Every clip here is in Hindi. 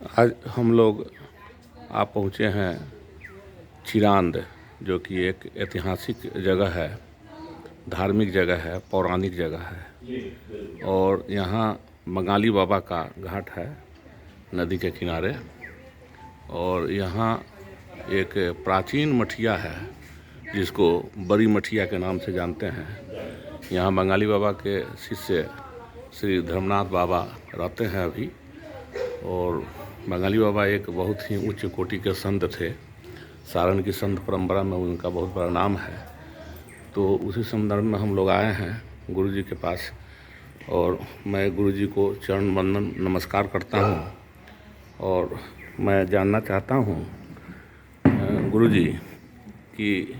आज हम लोग आप पहुँचे हैं चिरांद, जो कि एक ऐतिहासिक जगह है, धार्मिक जगह है, पौराणिक जगह है। और यहाँ बंगाली बाबा का घाट है नदी के किनारे। और यहाँ एक प्राचीन मठिया है जिसको बड़ी मठिया के नाम से जानते हैं। यहाँ बंगाली बाबा के शिष्य श्री धर्मनाथ बाबा रहते हैं अभी। और बंगाली बाबा एक बहुत ही उच्च कोटि के संत थे। सारण की संत परंपरा में उनका बहुत बड़ा नाम है। तो उसी संदर्भ में हम लोग आए हैं गुरु जी के पास, और मैं गुरु जी को चरण वंदन नमस्कार करता हूँ। और मैं जानना चाहता हूँ गुरु जी कि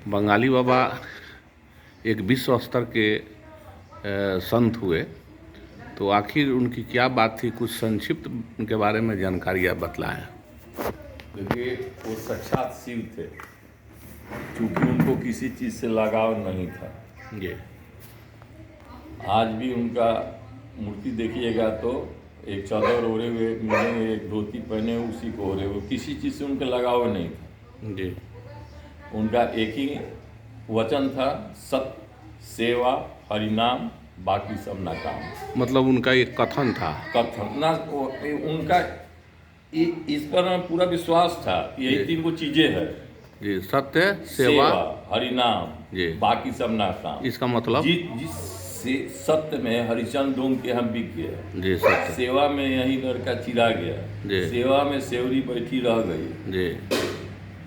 बंगाली बाबा एक विश्व स्तर के संत हुए, तो आखिर उनकी क्या बात थी? कुछ संक्षिप्त उनके बारे में जानकारी आप बतलाएं। देखिए, वो साक्षात शिव थे, क्योंकि उनको किसी चीज़ से लगाव नहीं था। जी। आज भी उनका मूर्ति देखिएगा तो एक चादर ओढ़े हुए मिलेंगे, एक धोती पहने हुए उसी को ओढ़े हुए, किसी चीज़ से उनके लगाव नहीं था। जी। उनका एक ही वचन था, सत्य, सेवा, हरिनाम, बाकी सब नाकाम। मतलब उनका एक कथन था। कथन ना, उनका इस पर पूरा विश्वास था। यही तीन को चीजें है जी, सत्य, सेवा, हरिनाम, जी, बाकी सब नाकाम। इसका मतलब जिस सत्य में हरिचंद डोम के हम बिक गए जी, सत्य। सेवा में यही लड़का चिरा गया जी। सेवा में सेवरी बैठी रह गई जी।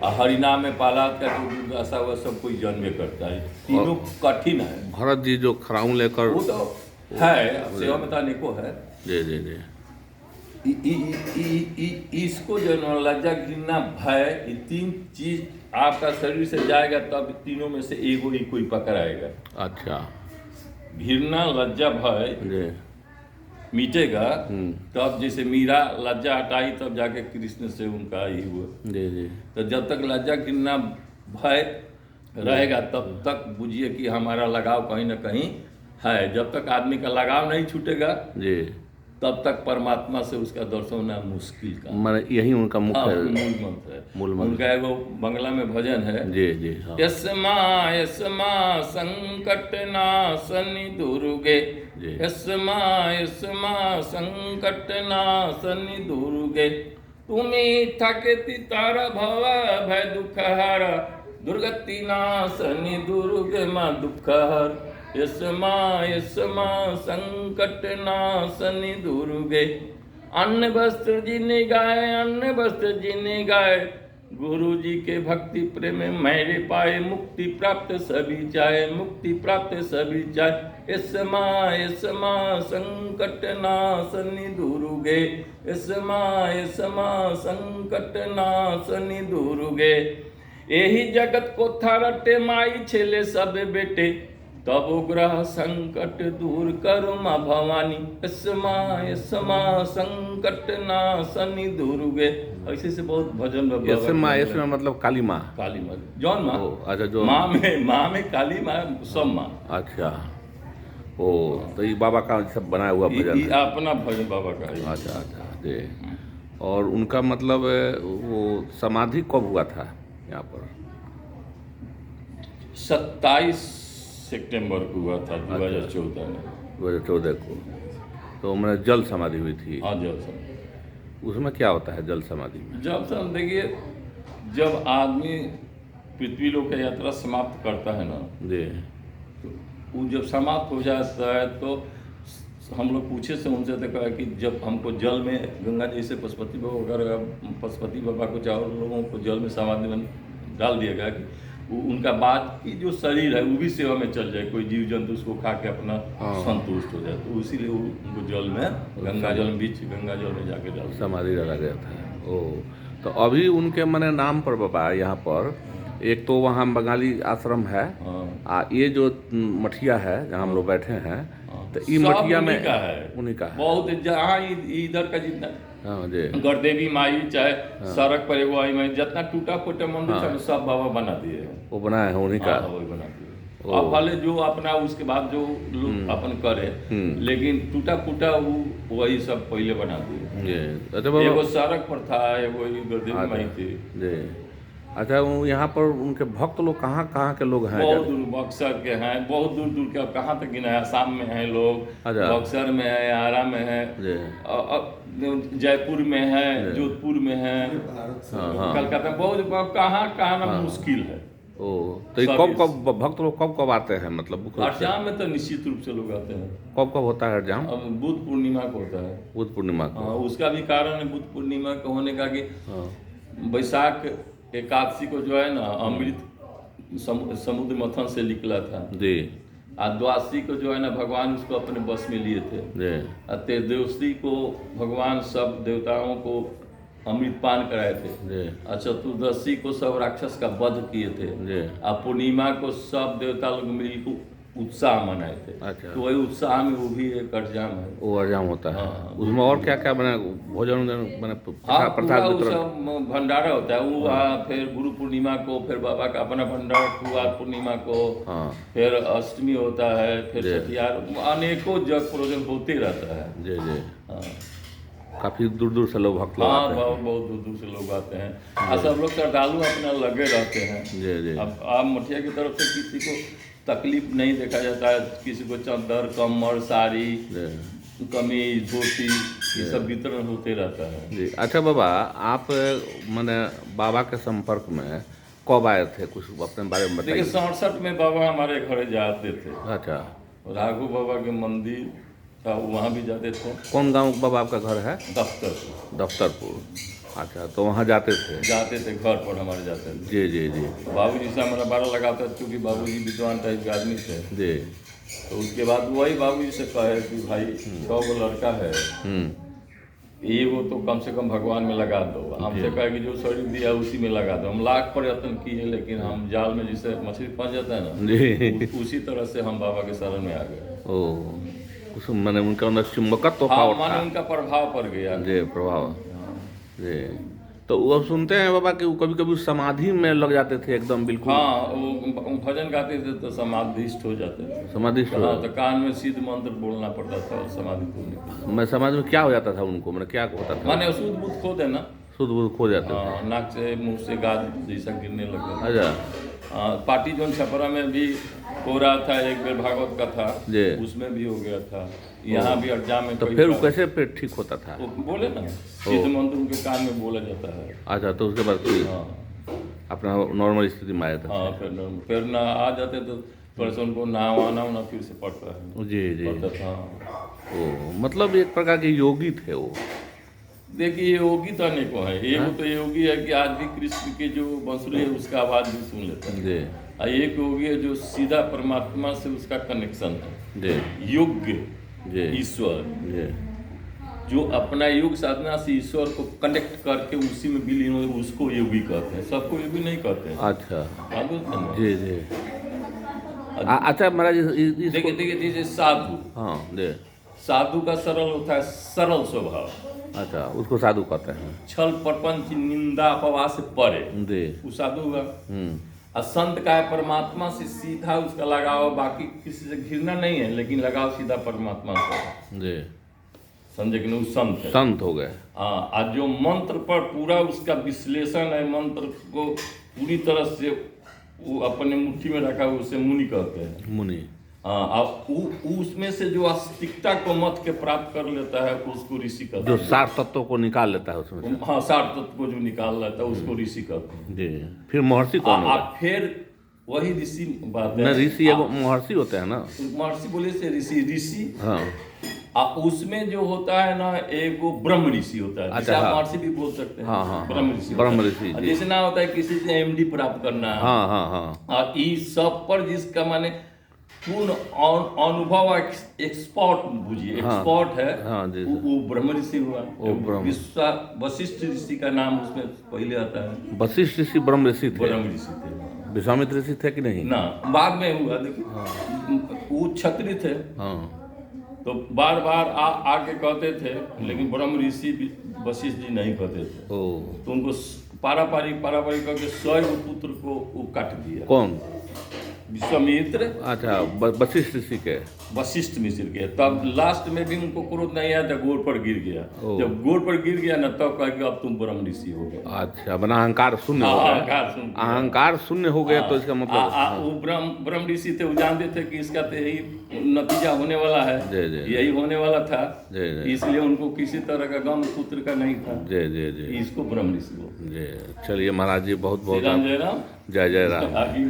और हरिनाम में पालात का जो दुर्दशा हुआ सब कोई जन्मे करता है। तीनों कठिन है। भरत जी जो खराऊं लेकर, वो तो है, सेवा में तो अनेकों है। जी जी जी। इसको जो लज्जा, घृणा, भय, ये तीन चीज आपका शरीर से जाएगा तब तीनों में से एक ही कोई पकड़ आएगा। अच्छा। घृणा, लज्जा, भय जी मिटेगा तब, जैसे मीरा लज्जा हटाई तब जाके कृष्ण से उनका ही हुआ। जी जी। तो जब तक लज्जा, घृणा, भय रहेगा तब तक बुझिए कि हमारा लगाव कहीं ना कहीं है। जब तक आदमी का लगाव नहीं छूटेगा जी, तब तक परमात्मा से उसका दर्शन होना मुश्किल का। मतलब यही उनका मुख्य मूल मंत्र है। मूल मंत्र। उनका एगो बंगला में भजन है, जी जी। हाँ। यस्मा यस्मा संकट नाशनि दुर्गे, यस्मा यस्मा संकट नाशनि दुर्गे, तुम्ही ठाकेति तारा भव भय दुख हर, दुर्गति नाशनि दुर्गे माँ दुख हर, यस्मा यस्मा संकट नाशनि दुर्गे। अन्न वस्त्र जिन्हें गाए, अन्न वस्त्र जिन्हें गाए, गुरु जी के भक्ति प्रेम मेरे पाए, मुक्ति प्राप्त सभी चाहे, मुक्ति प्राप्त सभी चाहे, यस्मा यस्मा संकट नाशनि दुर्गे, यस्मा यस्मा संकट नाशनि दुर्गे। यही जगत को थारटे माई छेले सब बेटे, तब ग्रह संकट दूर करो माँ भवानी, यस्मा यस्मा संकट नाशनि दुर्गे। ऐसे से बहुत भजन। यस्मा मतलब काली माँ। काली माँ, जौन माँ। अच्छा, जो माँ में काली माँ, सब माँ। अच्छा। ओ, तो ये बाबा का सब बनाया हुआ भजन है। अपना भजन बाबा का है। अच्छा अच्छा जी। और उनका मतलब वो समाधि कब हुआ था यहाँ पर? 27 सितंबर को हुआ था 2014 में। 2014 को। तो मैंने जल समाधि हुई थी। हाँ, जल समाधि। उसमें क्या होता है जल समाधि में? जल समाधि देखिए, जब आदमी पृथ्वी लोक की यात्रा समाप्त करता है ना जी, तो वो जब समाप्त हो जाता है तो हम लोग पूछे से उनसे तो कहा कि जब हमको जल में गंगा जी से पशुपति बाबा वगैरह, पशुपति बाबा को चारों लोगों को जल में समाधि में डाल दिया गया कि उनका बाद की जो शरीर है वो भी सेवा में चल जाए, कोई जीव जंतु उसको खा के अपना संतुष्ट हो जाए। तो इसीलिए उनको जल में, गंगा जल में, बीच गंगा जल में जाके डाल समाधि डाला गया था। ओ, तो अभी उनके मने नाम पर बाबा यहाँ पर एक तो वहाँ बंगाली आश्रम है। ये जो मठिया है जहाँ हम लोग बैठे हैं, तो ये मठिया में उन्हीं का है। बहुत जहाँ इधर का जितना गढ़देवी माई चाहे सड़क पर एगो आई में जितना टूटा फूटा मंदिर सब बाबा बना दिए। वो बनाए हैं उन्हीं का। वही बना दिए। अब भले जो अपना उसके बाद जो लोग अपन करे, लेकिन टूटा फूटा वो वही सब पहले बना दिए। अच्छा बाबा, एगो सड़क पर था, एगो गरीब माई थी। जी। अच्छा, वो यहाँ पर उनके भक्त लोग कहाँ कहाँ के लोग हैं? बहुत दूर बक्सर के हैं, बहुत दूर दूर के। अब कहाँ तक गिना है, आसाम में हैं लोग, अच्छा। बक्सर में है, आरा में है, जयपुर में है, जोधपुर में है, कलकत्ता में, बहुत कहाँ कहाँ ना मुश्किल है। ओ, तो ये कब भक्त लोग कब आते हैं? मतलब हरजाम में तो निश्चित रूप से लोग आते हैं। कब होता है हरजाम? अब बुद्ध पूर्णिमा को होता है। बुद्ध पूर्णिमा को? हाँ, उसका भी कारण है बुद्ध पूर्णिमा का होने का कि बैसाख एकादशी को जो है ना अमृत समुद्र मंथन से निकला था जी। द्वादशी को जो है ना भगवान उसको अपने बस में लिए थे जी। त्रिदोषी को भगवान सब देवताओं को अमृत पान कराए थे। चतुर्दशी को सब राक्षस का वध किए थे। पूर्णिमा को सब देवता लोग मिलकर उत्साह मनाए थे। अच्छा। तो वही उत्साह में वो भी एक हरजाम है। वो हरजाम होता है। हाँ। उसमें और क्या क्या बने? भोजन बने, प्रसाद सब भंडारा होता है वो। हाँ। फिर गुरु पूर्णिमा को फिर बाबा का अपना भंडारा, कुआर पूर्णिमा को। हाँ। फिर अष्टमी होता है, फिर छठियार, अनेकों जग प्रयोजन होते रहता है। जी जी। हाँ। काफी दूर दूर से लोग भक्त लोग आते हैं। बहुत दूर दूर से लोग आते हैं और सब लोग श्रद्धालु अपना लगे रहते हैं। जी जी। अब आप मठिया की तरफ से किसी को तकलीफ नहीं देखा जाता है, किसी को चादर, कम्बल, साड़ी, कमीज, धोती, ये सब वितरण होते रहता है। जी। अच्छा बाबा, आप मैंने बाबा के संपर्क में कब आए थे? कुछ अपने बारे में बताइए। देखिए 67 में बाबा हमारे घर जाते थे। अच्छा। राघु बाबा के मंदिर था, वहाँ भी जाते थे। कौन गांव बाबा आपका घर है? दफ्तरपुर। अच्छा, तो वहाँ जाते थे घर पर हमारे जाते थे। जी जी जी। बाबूजी से हमारा बारह लगाता था क्योंकि बाबूजी विद्वान टाइप के आदमी थे जी। तो उसके बाद वही बाबूजी से कहे कि भाई 6 गो लड़का है, एगो तो कम से कम भगवान में लगा दो। हमसे कहे कि जो शरीर दिया उसी में लगा दो। हम लाख प्रयत्न किए, लेकिन हम जाल में जिसे मछली फंस जाता है ना, उसी तरह से हम बाबा के शरण में आ गए। उस मैंने उनका अंदर चुंबकत्व माने उनका प्रभाव पड़ गया जी। प्रभाव जी। तो वो सुनते हैं बाबा कि वो कभी कभी समाधि में लग जाते थे एकदम बिल्कुल। हाँ, वो भजन गाते थे तो समाधिष्ट हो जाते थे। समाधिष्ट? हाँ, तो कान में सिद्ध मंत्र बोलना पड़ता था समाधि खोलने। मैं समाधि में क्या हो जाता था उनको? मैंने क्या होता था? माने शुद्ध बुद्ध खो देना। शुद्ध बुद्ध खो जाता था। नाक से मुंह से गाद जैसा गिरने लगता था। अच्छा। पार्टी जोन छपरा में भी हो रहा था, एक बेर भागवत का था, उसमें भी हो गया था। यहाँ भी हरजाम में। तो फिर वो कैसे फिर ठीक होता था? बोले ना, सिद्ध मंत्र उनके कान में बोला जाता है। अच्छा, तो उसके बाद फिर अपना नॉर्मल स्थिति में आया था। हाँ, फिर ना आ जाते तो पर्सन को नहाना फिर से पड़ता है। जी जी। मतलब एक प्रकार के योगी थे वो। देखिए, योगी तो अनेकों है। एक तो योगी है कि आज भी कृष्ण के जो बांसुरी है उसका आवाज भी सुन लेता है। और एक योगी है जो सीधा परमात्मा से उसका कनेक्शन है। योग्य ईश्वर, जो अपना योग साधना से ईश्वर को कनेक्ट करके उसी में विलीन हो, उसको योगी कहते हैं। सबको योगी नहीं कहते हैं। अच्छा। जी जी। अच्छा महाराज, देखिए साधु। हाँ जी। साधु का सरल होता है सरल स्वभाव। अच्छा, उसको साधु कहते हैं। छल प्रपंच निंदा अपवाद से परे वो साधु हुआ। और संत का है परमात्मा से सीधा उसका लगाव, बाकी किसी से घिरना नहीं है, लेकिन लगाव सीधा परमात्मा से जी। समझे कि नहीं? संत है, संत हो गए। हाँ। आज जो मंत्र पर पूरा उसका विश्लेषण है, मंत्र को पूरी तरह से वो अपने मुट्ठी में रखा हुआ, उसे मुनि कहते हैं। मुनि। हाँ, अब उसमें से जो अस्तिकता को मत के प्राप्त कर लेता है उसको ऋषि कहते हैं। जो सार तत्वों को निकाल लेता है उसमें। हाँ, सार तत्व को जो निकाल लेता है उसको ऋषि कहते हैं जी। फिर महर्षि कौन होता है? फिर वही ऋषि बात है। ऋषि एगो महर्षि होते हैं ना? महर्षि बोले से ऋषि। हाँ। उसमें जो होता है ना, एगो ब्रह्म ऋषि होता है। अच्छा, आप महर्षि भी बोल सकते हैं। हाँ, ब्रह्म ऋषि। जैसे ना होता है किसी से MD प्राप्त करना। हाँ हाँ हाँ। और इस सब पर जिसका माने पूर्ण अनुभव, एक्सपर्ट बुझिए, एक्सपर्ट है। हाँ जी। वो ब्रह्म ऋषि हुआ। वशिष्ठ ऋषि का नाम उसमें पहले आता है। वशिष्ठ ऋषि ब्रह्म ऋषि थे। ब्रह्म ऋषि थे। विश्वामित्र ऋषि थे कि नहीं? ना, बाद में हुआ। देखिए, वो क्षत्रिय थे। तो बार बार आके कहते थे, लेकिन ब्रह्म ऋषि वशिष्ठ जी नहीं कहते थे। तो उनको पारापारी करके 100 पुत्र को वो काट दिया। कौन? विश्वामित्र अच्छा, वशिष्ठ ऋषि के। वशिष्ठ मिश्र के। तब लास्ट में भी उनको क्रोध नहीं आया, जब गोड़ पर गिर गया। ओ। जब गोड़ पर गिर गया ना, तब कहा कि अब तुम ब्रह्म ऋषि हो गए। अच्छा, बना अहंकार शून्य हो गया। अहंकार सुन के। अहंकार शून्य हो गया तो इसका मतलब वो ब्रह्म ऋषि थे, वो जानते थे कि इसका तो यही नतीजा होने वाला है, जी, जी। यही होने वाला था, जी, जी। इसलिए उनको किसी तरह का गम पुत्र का नहीं था। जी जी जी इसको ब्रह्म ऋषि हो। जी। चलिए महाराज जी, बहुत बहुत जय राम। जय जय राम। आगे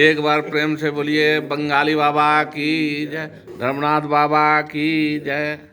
एक बार प्रेम से बोलिए बंगाली बाबा की जय, धर्मनाथ बाबा की जय।